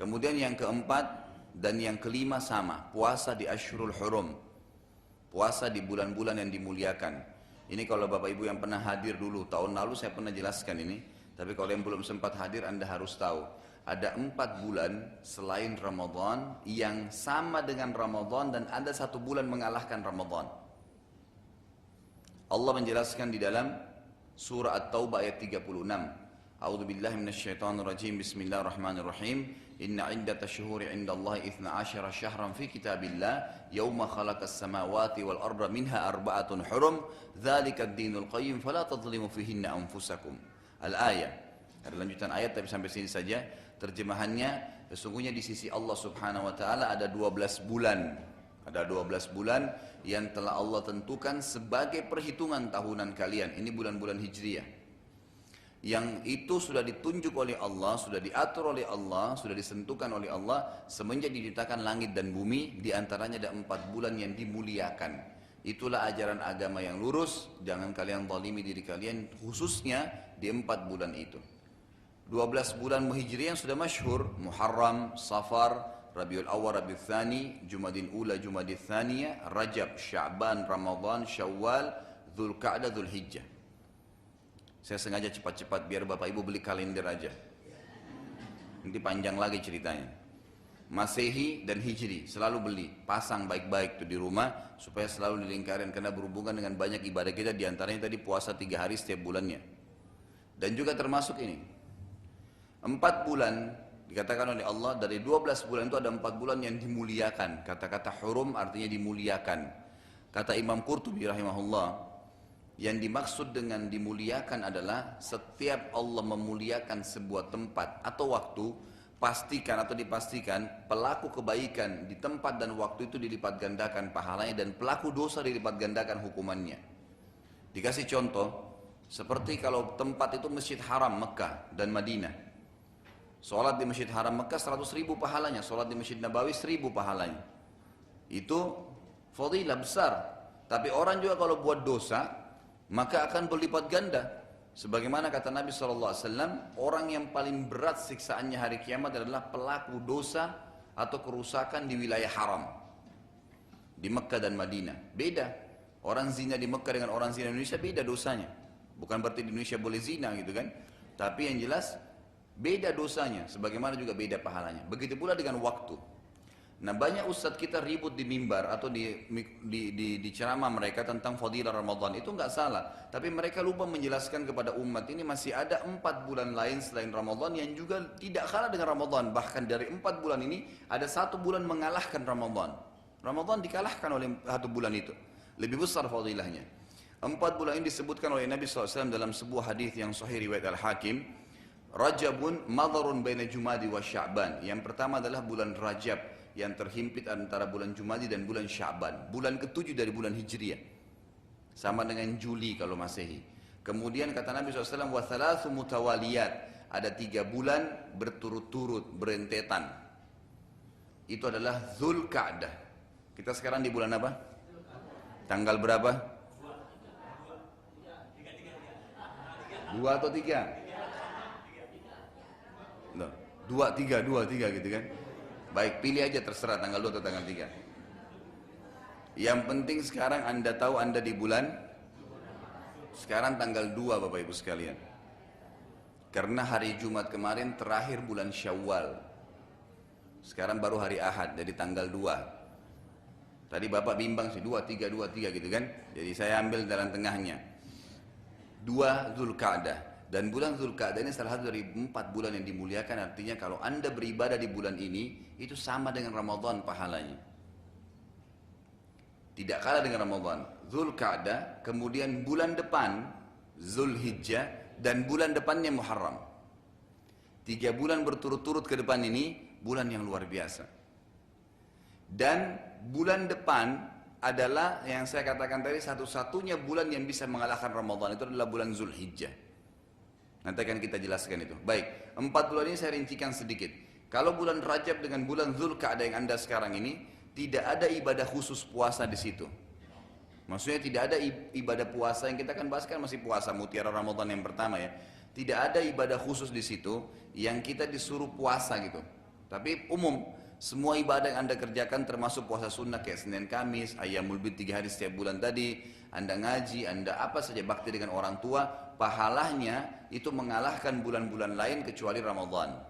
Kemudian yang keempat dan yang kelima sama, puasa di Ashhurul Hurum. Puasa di bulan-bulan yang dimuliakan. Ini kalau Bapak Ibu yang pernah hadir dulu, tahun lalu saya pernah jelaskan ini. Tapi kalau yang belum sempat hadir Anda harus tahu. Ada 4 bulan selain Ramadan yang sama dengan Ramadan dan ada 1 bulan mengalahkan Ramadan. Allah menjelaskan di dalam surah At-Taubah ayat 36. A'udzu billahi minasyaitonir rajim. Bismillahirrahmanirrahim. Inna 'iddatash shuhuri 'indallahi 12 syahran fi kitabillah yauma khalaqas samawati wal arda minha arba'atun hurum dzalika ad-dinul qayyim fala tadhlimu fihinna anfusakum. Al-ayah. Ada lanjutan ayat tapi sampai sini saja. Terjemahannya, sesungguhnya di sisi Allah Subhanahu wa taala ada 12 bulan. Ada 12 bulan yang telah Allah tentukan sebagai perhitungan tahunan kalian. Ini bulan-bulan Hijriah. Yang itu sudah ditunjuk oleh Allah, sudah diatur oleh Allah, sudah disentuhkan oleh Allah semenjak diciptakan langit dan bumi. Di antaranya ada 4 bulan yang dimuliakan. Itulah ajaran agama yang lurus. Jangan kalian zalimi diri kalian, khususnya di 4 bulan itu. 12 bulan Hijriah yang sudah masyhur, Muharram, Safar, Rabiul Awwal, Rabiul Tsani, Jumadil Ula, Jumadil Tsaniyah, Rajab, Sya'ban, Ramadan, Syawal, Dzulqa'dah, Dzulhijjah. Saya sengaja cepat-cepat biar Bapak Ibu beli kalender aja. Nanti panjang lagi ceritanya. Masehi dan Hijri selalu beli, pasang baik-baik tuh di rumah supaya selalu dilingkarin karena berhubungan dengan banyak ibadah kita, di antaranya tadi puasa 3 hari setiap bulannya. Dan juga termasuk ini. 4 bulan dikatakan oleh Allah, dari 12 bulan itu ada 4 bulan yang dimuliakan. Kata-kata hurum artinya dimuliakan. Kata Imam Qurtubi rahimahullah, yang dimaksud dengan dimuliakan adalah setiap Allah memuliakan sebuah tempat atau waktu, pastikan atau dipastikan pelaku kebaikan di tempat dan waktu itu dilipat gandakan pahalanya dan pelaku dosa dilipat gandakan hukumannya. Dikasih contoh, seperti kalau tempat itu Masjid Haram Mekah dan Madinah. Sholat di Masjid Haram Mekah 100.000 pahalanya, sholat di Masjid Nabawi 1.000 pahalanya. Itu fadilah besar. Tapi orang juga kalau buat dosa, maka akan berlipat ganda. Sebagaimana kata Nabi SAW, orang yang paling berat siksaannya hari kiamat adalah pelaku dosa atau kerusakan di wilayah haram. Di Mekah dan Madinah. Beda. Orang zina di Mekah dengan orang zina di Indonesia beda dosanya. Bukan berarti di Indonesia boleh zina gitu kan. Tapi yang jelas, beda dosanya, sebagaimana juga beda pahalanya. Begitu pula dengan waktu. Nah, banyak ustadz kita ribut di mimbar atau di ceramah mereka tentang fadilah Ramadan. Itu nggak salah. Tapi mereka lupa menjelaskan kepada umat ini masih ada 4 bulan lain selain Ramadan yang juga tidak kalah dengan Ramadan. Bahkan dari 4 bulan ini ada 1 bulan mengalahkan Ramadan. Ramadan dikalahkan oleh 1 bulan itu. Lebih besar fadilahnya. 4 bulan ini disebutkan oleh Nabi SAW dalam sebuah hadis yang sahih riwayat Al-Hakim. Rajabun madharun baina Jumadi wa Sya'ban. Yang pertama adalah bulan Rajab yang terhimpit antara bulan Jumadi dan bulan Sya'ban. Bulan ke-7 dari bulan Hijriah. Sama dengan Juli kalau Masehi. Kemudian kata Nabi SAW, wa thalathu mutawaliyat. Ada 3 bulan berturut-turut, berentetan. Itu adalah Dzulqa'dah. Kita sekarang di bulan apa? Tanggal berapa? 2 atau 3? 2, 3 gitu kan. Baik, pilih aja terserah tanggal 2 atau tanggal 3. Yang penting sekarang Anda tahu Anda di bulan. Sekarang tanggal 2 Bapak Ibu sekalian. Karena hari Jumat kemarin terakhir bulan Syawal. Sekarang baru hari Ahad, jadi tanggal 2. Tadi Bapak bimbang sih 2, 3 gitu kan. Jadi saya ambil jalan tengahnya. 2 Dzulqa'dah. Dan bulan Dzulqa'dah ini salah satu dari 4 bulan yang dimuliakan. Artinya kalau Anda beribadah di bulan ini, itu sama dengan Ramadan pahalanya. Tidak kalah dengan Ramadan. Dzulqa'dah, kemudian bulan depan Dzulhijjah, dan bulan depannya Muharram. 3 bulan berturut-turut ke depan ini, bulan yang luar biasa. Dan bulan depan adalah yang saya katakan tadi satu-satunya bulan yang bisa mengalahkan Ramadan. Itu adalah bulan Dzulhijjah. Nanti akan kita jelaskan itu. Baik, 4 bulan ini saya rincikan sedikit. Kalau bulan Rajab dengan bulan Dzulqa'dah yang Anda sekarang ini, tidak ada ibadah khusus puasa di situ. Maksudnya tidak ada ibadah puasa yang kita akan bahas kan masih puasa mutiara Ramadan yang pertama ya. Tidak ada ibadah khusus di situ yang kita disuruh puasa gitu. Tapi umum, semua ibadah yang Anda kerjakan termasuk puasa sunnah kayak Senin Kamis, Ayyamul Bid 3 hari setiap bulan tadi, Anda ngaji, Anda apa saja bakti dengan orang tua, pahalanya itu mengalahkan bulan-bulan lain kecuali Ramadan.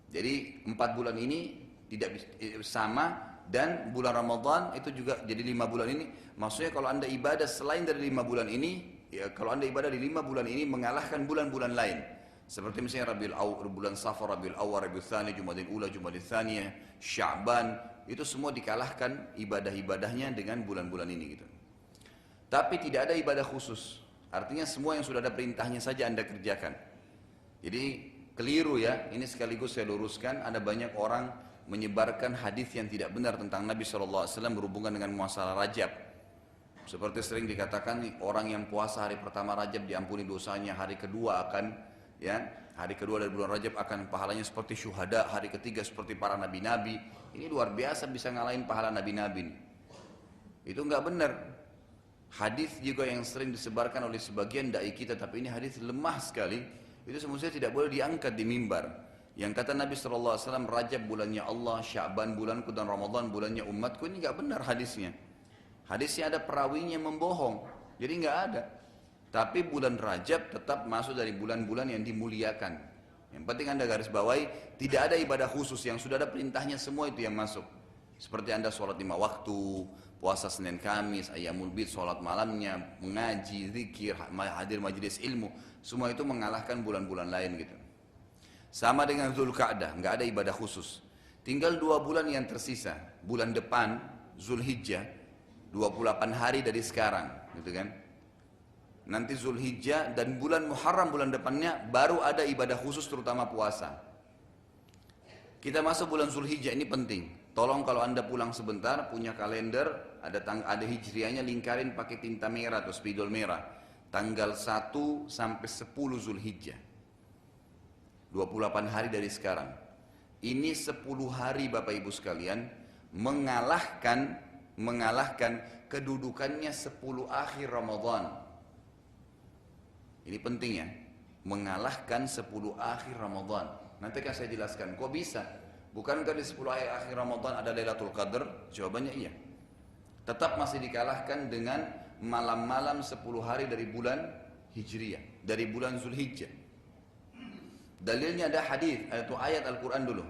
Jadi 4 bulan ini tidak sama, dan bulan Ramadan itu juga jadi 5 bulan ini. Maksudnya kalau Anda ibadah selain dari 5 bulan ini, ya kalau Anda ibadah di 5 bulan ini mengalahkan bulan-bulan lain. Seperti misalnya bulan Safar, Rabiul Awwal, Rabiul Tsani, Jumadil Ula, Jumadil Tsaniyah, Sya'ban, itu semua dikalahkan ibadah-ibadahnya dengan bulan-bulan ini gitu. Tapi tidak ada ibadah khusus. Artinya semua yang sudah ada perintahnya saja Anda kerjakan. Jadi keliru ya, ini sekaligus saya luruskan, ada banyak orang menyebarkan hadis yang tidak benar tentang Nabi SAW berhubungan dengan masalah Rajab. Seperti sering dikatakan, orang yang puasa hari pertama Rajab diampuni dosanya, hari kedua akan hari kedua dari bulan Rajab akan pahalanya seperti syuhada, hari ketiga seperti para nabi-nabi. Ini luar biasa bisa ngalahin pahala nabi-nabi. Itu enggak benar. Hadis juga yang sering disebarkan oleh sebagian dai kita, tapi ini hadis lemah sekali. Itu semestinya tidak boleh diangkat di mimbar. Yang kata Nabi SAW, Rajab bulannya Allah, Sya'ban bulanku, dan Ramadan bulannya umatku, ini enggak benar hadisnya. Hadisnya ada perawinya membohong, jadi enggak ada. Tapi bulan Rajab tetap masuk dari bulan-bulan yang dimuliakan. Yang penting Anda garis bawahi, tidak ada ibadah khusus, yang sudah ada perintahnya semua itu yang masuk. Seperti Anda sholat 5 waktu, puasa Senin Kamis, Ayyamul Bid, sholat malamnya, mengaji, zikir, hadir majelis ilmu, semua itu mengalahkan bulan-bulan lain gitu. Sama dengan Zulkaadah, nggak ada ibadah khusus. Tinggal 2 bulan yang tersisa. Bulan depan, Zulhijjah, 28 hari dari sekarang, gitu kan? Nanti Zulhijjah dan bulan Muharram bulan depannya baru ada ibadah khusus terutama puasa. Kita masuk bulan Zulhijjah ini penting. Tolong kalau Anda pulang sebentar, punya kalender, ada hijriahnya, lingkarin pakai tinta merah atau spidol merah. Tanggal 1 sampai 10 Zulhijjah. 28 hari dari sekarang. Ini 10 hari Bapak Ibu sekalian mengalahkan kedudukannya 10 akhir Ramadan. Ini penting ya, mengalahkan 10 akhir Ramadan. Nanti akan saya jelaskan, kok bisa? Bukankah di 10 akhir Ramadan ada Lailatul Qadar? Jawabannya iya. Tetap masih dikalahkan dengan malam-malam 10 hari dari bulan Hijriyah, dari bulan Zulhijjah. Dalilnya ada hadis atau ayat Al-Quran dulu.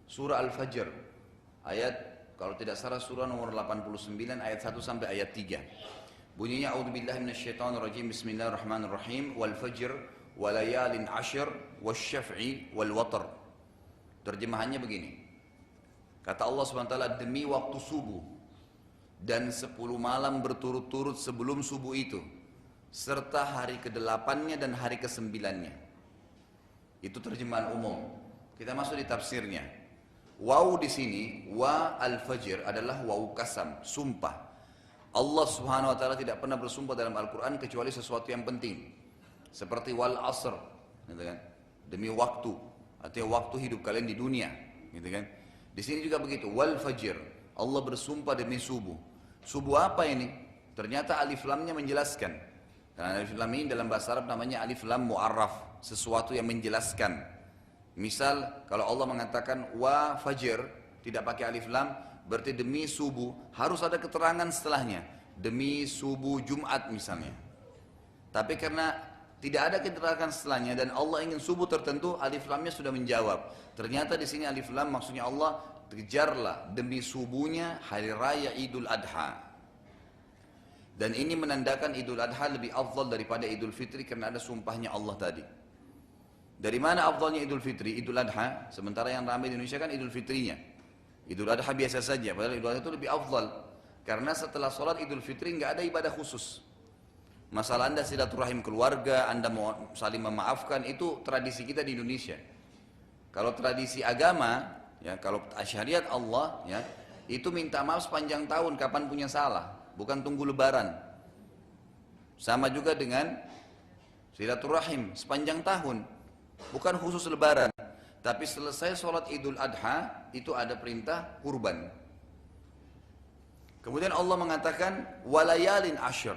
Surah Al-Fajr. Ayat, kalau tidak salah surah nomor 89 ayat 1 sampai ayat 3. Bunyinya, A'udzubillahi minasyaitonirrajim, Bismillahirrahmanirrahim, wal fajr walayalin ashr wasyaf'i wal watr. Terjemahannya begini. Kata Allah SWT, demi waktu subuh dan 10 malam berturut-turut sebelum subuh itu, serta hari ke-8-nya dan hari ke-9-nya. Itu terjemahan umum. Kita masuk di tafsirnya. Waw di sini, wa al-fajr adalah waw kasam, sumpah. Allah Subhanahu wa taala tidak pernah bersumpah dalam Al-Qur'an kecuali sesuatu yang penting. Seperti wal asr, gitu kan? Demi waktu, artinya waktu hidup kalian di dunia, gitu kan? Di sini juga begitu, wal fajr. Allah bersumpah demi subuh. Subuh apa ini? Ternyata alif lamnya menjelaskan. Karena alif lam ini dalam bahasa Arab namanya alif lam mu'arraf, sesuatu yang menjelaskan. Misal kalau Allah mengatakan wa fajr, tidak pakai alif lam, berarti demi subuh, harus ada keterangan setelahnya. Demi subuh Jumat misalnya. Tapi karena tidak ada keterangan setelahnya dan Allah ingin subuh tertentu, alif lamnya sudah menjawab. Ternyata di sini alif lam maksudnya Allah, kejarlah demi subuhnya hari raya Idul Adha. Dan ini menandakan Idul Adha lebih afdal daripada Idul Fitri karena ada sumpahnya Allah tadi. Dari mana afdalnya Idul Fitri? Idul Adha, sementara yang ramai di Indonesia kan Idul Fitrinya. Idul Adha biasa saja, padahal Idul Adha itu lebih afdal. Karena setelah sholat Idul Fitri nggak ada ibadah khusus. Masalah Anda silaturahim keluarga, Anda mau saling memaafkan, itu tradisi kita di Indonesia. Kalau tradisi agama, ya kalau syariat Allah, ya itu minta maaf sepanjang tahun kapan punya salah. Bukan tunggu lebaran. Sama juga dengan silaturahim sepanjang tahun, bukan khusus lebaran. Tapi selesai sholat Idul Adha itu ada perintah kurban. Kemudian Allah mengatakan walayalin ashr,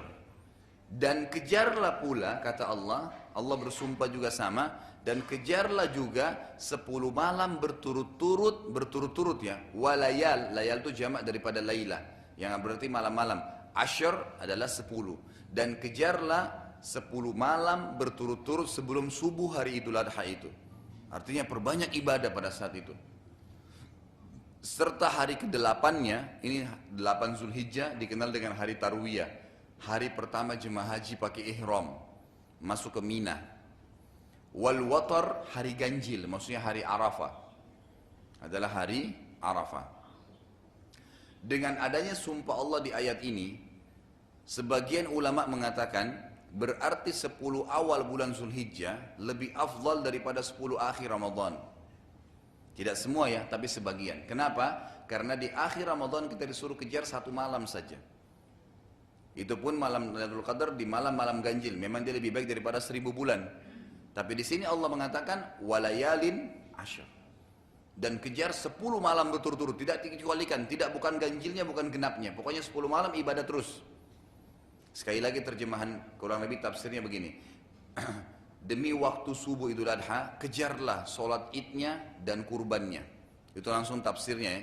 dan kejarlah pula kata Allah Allah bersumpah juga sama, dan kejarlah juga 10 malam berturut-turut ya. Walayal, layal itu jamak daripada laylah, yang berarti malam-malam. Asyr adalah 10. Dan kejarlah 10 malam berturut-turut sebelum subuh hari Idul Adha itu. Artinya perbanyak ibadah pada saat itu. Serta hari ke-8-nya, ini 8 Zulhijjah dikenal dengan hari Tarwiyah. Hari pertama jemaah haji pakai ihram, masuk ke Mina. Wal watar, hari ganjil, maksudnya hari Arafah. Adalah hari Arafah. Dengan adanya sumpah Allah di ayat ini, sebagian ulama mengatakan berarti 10 awal bulan Zulhijjah lebih afdal daripada 10 akhir Ramadan. Tidak semua ya, tapi sebagian. Kenapa? Karena di akhir Ramadan kita disuruh kejar 1 malam saja. Itu pun malam Lailatul Qadar di malam-malam ganjil. Memang dia lebih baik daripada 1000 bulan. Tapi di sini Allah mengatakan walayalin asyr. Dan kejar 10 malam berturut-turut, tidak dikecualikan, tidak bukan ganjilnya, bukan genapnya. Pokoknya 10 malam ibadah terus. Sekali lagi terjemahan kurang lebih tafsirnya begini. Demi waktu subuh Idul Adha, kejarlah solat idnya dan kurbannya. Itu langsung tafsirnya ya.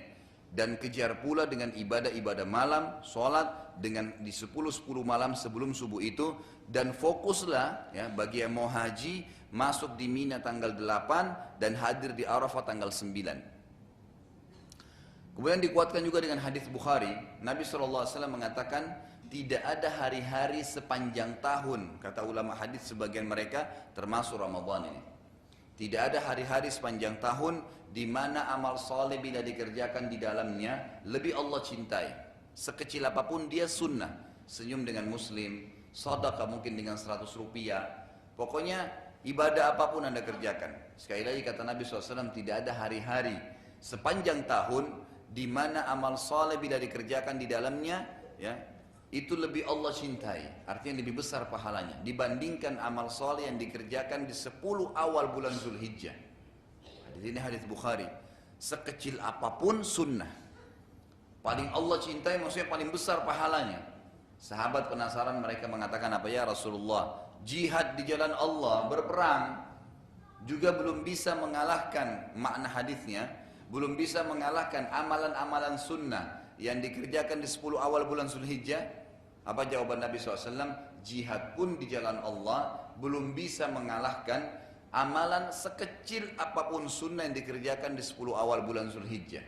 Dan kejar pula dengan ibadah-ibadah malam, solat dengan di 10-10 malam sebelum subuh itu. Dan fokuslah ya bagi yang mau haji, masuk di Mina tanggal 8 dan hadir di Arafah tanggal 9. Kemudian dikuatkan juga dengan hadis Bukhari, Nabi SAW mengatakan, tidak ada hari-hari sepanjang tahun, kata ulama hadis sebagian mereka, termasuk Ramadan ini. Tidak ada hari-hari sepanjang tahun di mana amal saleh bila dikerjakan di dalamnya lebih Allah cintai. Sekecil apapun dia sunnah. Senyum dengan muslim, sedekah mungkin dengan 100 rupiah. Pokoknya ibadah apapun anda kerjakan. Sekali lagi kata Nabi SAW, tidak ada hari-hari sepanjang tahun di mana amal saleh bila dikerjakan di dalamnya ya itu lebih Allah cintai, artinya lebih besar pahalanya dibandingkan amal saleh yang dikerjakan di 10 awal bulan Zulhijjah. Ini hadis Bukhari. Sekecil apapun sunnah, paling Allah cintai, maksudnya paling besar pahalanya. Sahabat penasaran, mereka mengatakan apa ya Rasulullah, jihad di jalan Allah, berperang juga belum bisa mengalahkan, makna hadisnya belum bisa mengalahkan amalan-amalan sunnah yang dikerjakan di 10 awal bulan Zulhijjah. Apa jawaban Nabi SAW? Jihad pun di jalan Allah belum bisa mengalahkan amalan sekecil apapun sunnah yang dikerjakan di 10 awal bulan Zulhijjah.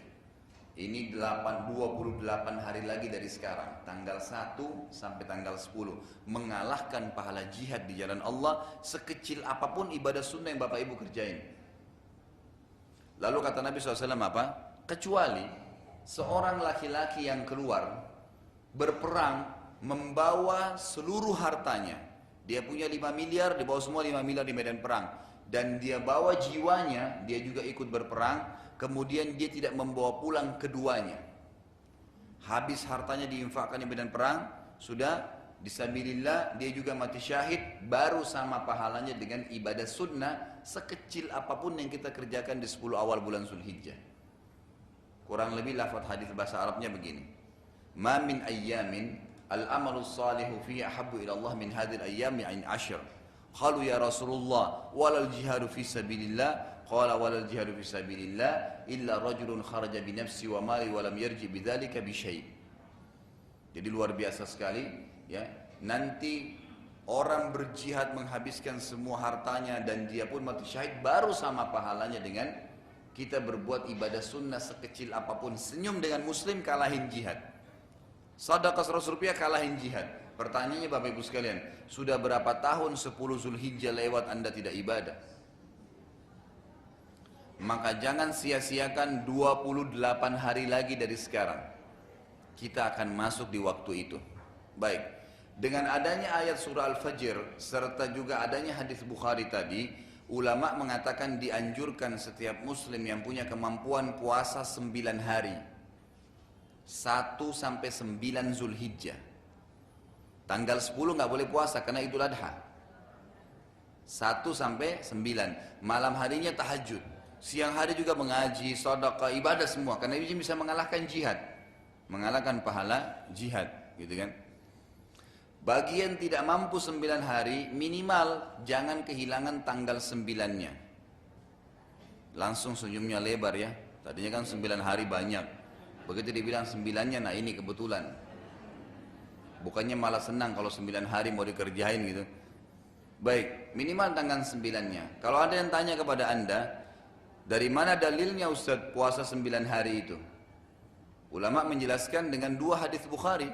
Ini 28 hari lagi dari sekarang, tanggal 1 sampai tanggal 10, mengalahkan pahala jihad di jalan Allah sekecil apapun ibadah sunnah yang Bapak Ibu kerjain. Lalu kata Nabi SAW apa? Kecuali seorang laki-laki yang keluar berperang membawa seluruh hartanya. Dia punya 5 miliar, dibawa semua 5 miliar di medan perang. Dan dia bawa jiwanya, dia juga ikut berperang. Kemudian dia tidak membawa pulang keduanya. Habis hartanya diinfakkan di medan perang, sudah disabilillah, dia juga mati syahid, baru sama pahalanya dengan ibadah sunnah sekecil apapun yang kita kerjakan di 10 awal bulan Zulhijjah. Kurang lebih lafaz hadis bahasa Arabnya begini. Ma min ayyamin al-amalu salihu fiha ahabbu ila Allah min hadhil ayyami in ashr. Qalu ya Rasulullah walal jihadu fi sabilillah. Qala walal jihadu fi sabilillah illa rajulun kharaja bi nafsi wa mali wa lam yarji bidzalika bi syai'. Jadi luar biasa sekali ya. Nanti orang berjihad menghabiskan semua hartanya dan dia pun mati syahid, baru sama pahalanya dengan kita berbuat ibadah sunnah sekecil apapun. Senyum dengan muslim kalahin jihad. Sedekah 100 rupiah kalahin jihad. Pertanyaannya Bapak Ibu sekalian, sudah berapa tahun 10 Zulhijjah lewat Anda tidak ibadah? Maka jangan sia-siakan 28 hari lagi dari sekarang. Kita akan masuk di waktu itu. Baik, dengan adanya ayat surah Al-Fajr serta juga adanya hadis Bukhari tadi, ulama mengatakan dianjurkan setiap muslim yang punya kemampuan puasa 9 hari. 1 sampai 9 Zulhijjah. Tanggal 10 nggak boleh puasa karena Idul Adha. 1 sampai 9. Malam harinya tahajud. Siang hari juga mengaji, sedekah, ibadah semua. Karena itu bisa mengalahkan jihad. Mengalahkan pahala jihad, gitu kan. Bagi yang tidak mampu 9 hari, minimal jangan kehilangan tanggal 9-nya. Langsung senyumnya lebar ya. Tadinya kan 9 hari banyak. Begitu dibilang 9-nya, nah ini kebetulan. Bukannya malah senang kalau 9 hari mau dikerjain gitu. Baik, minimal tanggal 9-nya. Kalau ada yang tanya kepada anda, dari mana dalilnya Ustaz puasa 9 hari itu? Ulama menjelaskan dengan 2 hadis Bukhari.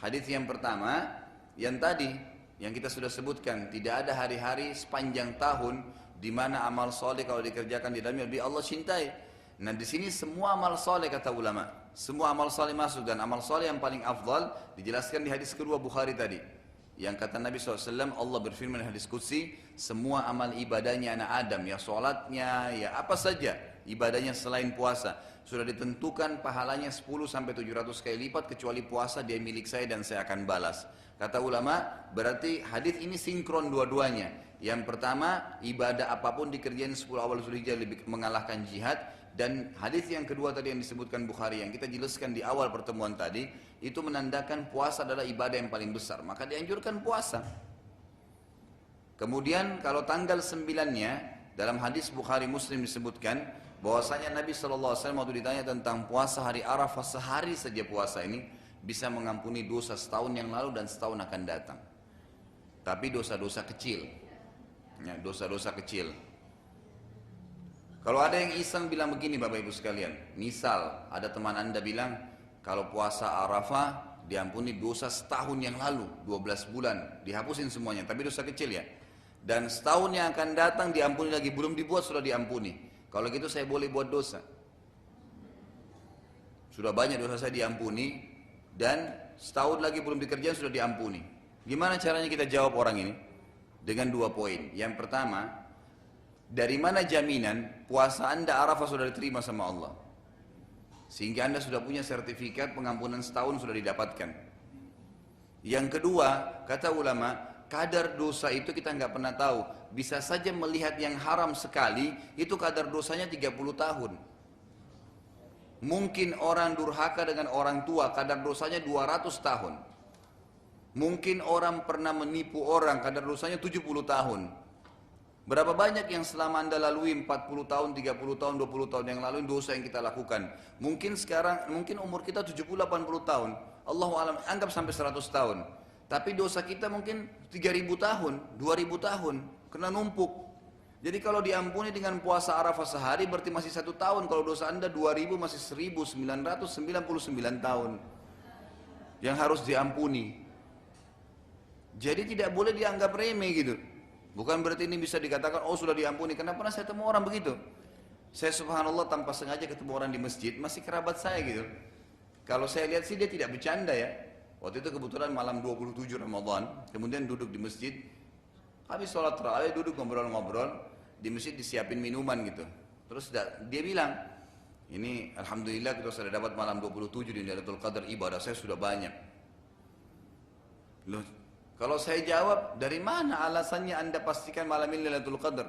Hadis yang pertama, yang tadi, yang kita sudah sebutkan, tidak ada hari-hari sepanjang tahun di mana amal soleh kalau dikerjakan di dalamnya lebih Allah cintai. Nah di sini semua amal soleh kata ulama, semua amal soleh masuk, dan amal soleh yang paling afdal dijelaskan di hadis kedua Bukhari tadi. Yang kata Nabi SAW, Allah berfirman di hadis Qudsi, semua amal ibadahnya anak Adam, ya sholatnya, ya apa saja ibadahnya selain puasa, sudah ditentukan pahalanya 10-700 kali lipat, kecuali puasa dia milik saya dan saya akan balas. Kata ulama, berarti hadis ini sinkron dua-duanya. Yang pertama, ibadah apapun dikerjain 10 awal Zulhijjah lebih mengalahkan jihad. Dan hadis yang kedua tadi yang disebutkan Bukhari, yang kita jelaskan di awal pertemuan tadi, itu menandakan puasa adalah ibadah yang paling besar. Maka dianjurkan puasa. Kemudian kalau tanggal 9-nya, dalam hadis Bukhari Muslim disebutkan, bahwasanya Nabi SAW waktu ditanya tentang puasa hari Arafah, sehari saja puasa ini, bisa mengampuni dosa setahun yang lalu dan setahun akan datang. Tapi dosa-dosa kecil. Ya, dosa-dosa kecil. Kalau ada yang iseng bilang begini Bapak Ibu sekalian, misal ada teman anda bilang, kalau puasa Arafah diampuni dosa setahun yang lalu, 12 bulan, dihapusin semuanya, tapi dosa kecil ya. Dan setahun yang akan datang diampuni lagi, belum dibuat sudah diampuni. Kalau gitu saya boleh buat dosa. Sudah banyak dosa saya diampuni, dan setahun lagi belum dikerjain sudah diampuni. Gimana caranya kita jawab orang ini? Dengan 2 poin. Yang pertama, dari mana jaminan puasa anda Arafah sudah diterima sama Allah? Sehingga anda sudah punya sertifikat pengampunan setahun sudah didapatkan. Yang kedua, kata ulama, kadar dosa itu kita nggak pernah tahu. Bisa saja melihat yang haram sekali, itu kadar dosanya 30 tahun. Mungkin orang durhaka dengan orang tua, kadar dosanya 200 tahun. Mungkin orang pernah menipu orang, kadar dosanya 70 tahun. Berapa banyak yang selama anda lalui 40 tahun, 30 tahun, 20 tahun yang lalu dosa yang kita lakukan. Mungkin sekarang, mungkin umur kita 70-80 tahun. Allahu a'lam, anggap sampai 100 tahun. Tapi dosa kita mungkin 3.000 tahun, 2.000 tahun, kena numpuk. Jadi kalau diampuni dengan puasa Arafah sehari berarti masih 1 tahun. Kalau dosa anda 2.000 masih 1.999 tahun yang harus diampuni. Jadi tidak boleh dianggap remeh gitu. Bukan berarti ini bisa dikatakan, oh sudah diampuni. Karena pernah saya temu orang begitu. Saya subhanallah tanpa sengaja ketemu orang di masjid, masih kerabat saya gitu. Kalau saya lihat sih dia tidak bercanda ya. Waktu itu kebetulan malam 27 Ramadan, kemudian duduk di masjid. Habis sholat tarawih duduk ngobrol-ngobrol, di masjid disiapin minuman gitu. Terus dia bilang, ini alhamdulillah kita sudah dapat malam 27 di Lailatul Qadar, ibadah saya sudah banyak. Loh, kalau saya jawab, dari mana alasannya anda pastikan malam ini Lailatul Qadar?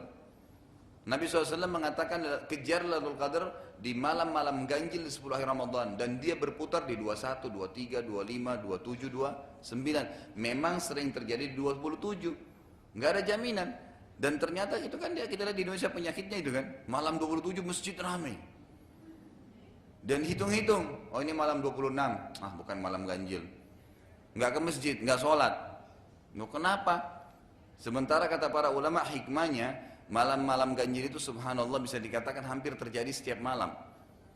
Nabi SAW mengatakan, kejar Lailatul Qadar di malam-malam ganjil di 10 hari Ramadan. Dan dia berputar di 21, 23, 25, 27, 29. Memang sering terjadi di 27. Nggak ada jaminan. Dan ternyata itu kan kita lihat di Indonesia penyakitnya itu kan. Malam 27 masjid ramai. Dan hitung-hitung, oh ini malam 26. Ah bukan malam ganjil. Nggak ke masjid, nggak sholat. No, kenapa? Sementara kata para ulama hikmahnya, malam-malam ganjil itu subhanallah bisa dikatakan hampir terjadi setiap malam.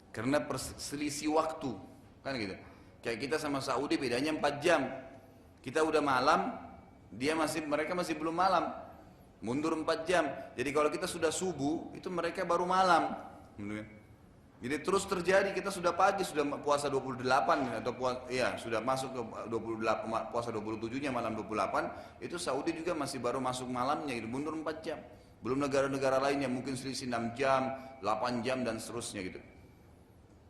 Karena selisih waktu, kan gitu. Kayak kita sama Saudi bedanya 4 jam. Kita udah malam, mereka masih belum malam. Mundur 4 jam. Jadi kalau kita sudah subuh, itu mereka baru malam. Jadi terus terjadi, kita sudah pagi, sudah puasa 28 atau sudah masuk ke 28, puasa 27-nya malam 28, itu Saudi juga masih baru masuk malamnya, itu mundur 4 jam. Belum negara-negara lainnya mungkin selisih 6 jam, 8 jam dan seterusnya gitu.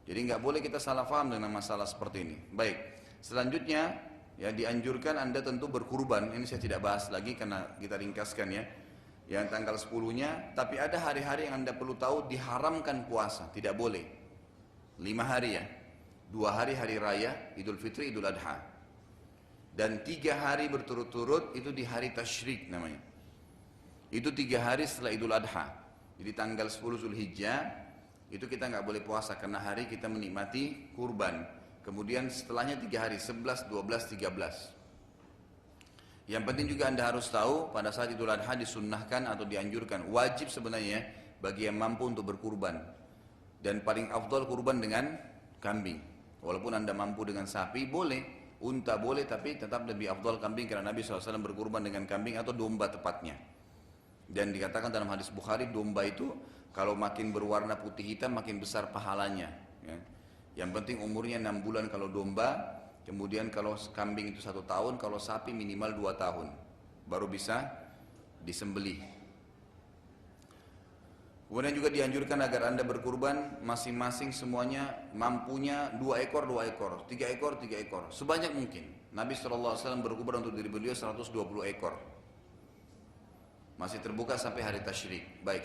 Jadi nggak boleh kita salah paham dengan masalah seperti ini. Baik, selanjutnya ya dianjurkan anda tentu berkurban. Ini saya tidak bahas lagi karena kita ringkaskan ya. Yang tanggal 10-nya, tapi ada hari-hari yang anda perlu tahu diharamkan puasa, tidak boleh. 5 hari ya, 2 hari hari raya, Idul Fitri, Idul Adha. Dan 3 hari berturut-turut itu di hari tasyrik namanya. Itu 3 hari setelah Idul Adha. Jadi tanggal 10 Zulhijjah itu kita nggak boleh puasa karena hari kita menikmati kurban. Kemudian setelahnya 3 hari, 11, 12, 13. Yang penting juga Anda harus tahu pada saat Idul Adha disunnahkan atau dianjurkan, wajib sebenarnya bagi yang mampu untuk berkurban. Dan paling afdal kurban dengan kambing. Walaupun Anda mampu dengan sapi boleh, unta boleh, tapi tetap lebih afdal kambing karena Nabi SAW berkurban dengan kambing atau domba tepatnya. Dan dikatakan dalam hadis Bukhari, domba itu kalau makin berwarna putih hitam makin besar pahalanya. Ya. Yang penting umurnya 6 bulan kalau domba, kemudian kalau kambing itu 1 tahun, kalau sapi minimal 2 tahun, baru bisa disembelih. Kemudian juga dianjurkan agar Anda berkurban masing-masing semuanya mampunya 2 ekor, 2 ekor, 3 ekor, 3 ekor, sebanyak mungkin. Nabi SAW berkurban untuk diri beliau 120 ekor. Masih terbuka sampai hari tasyrik. Baik.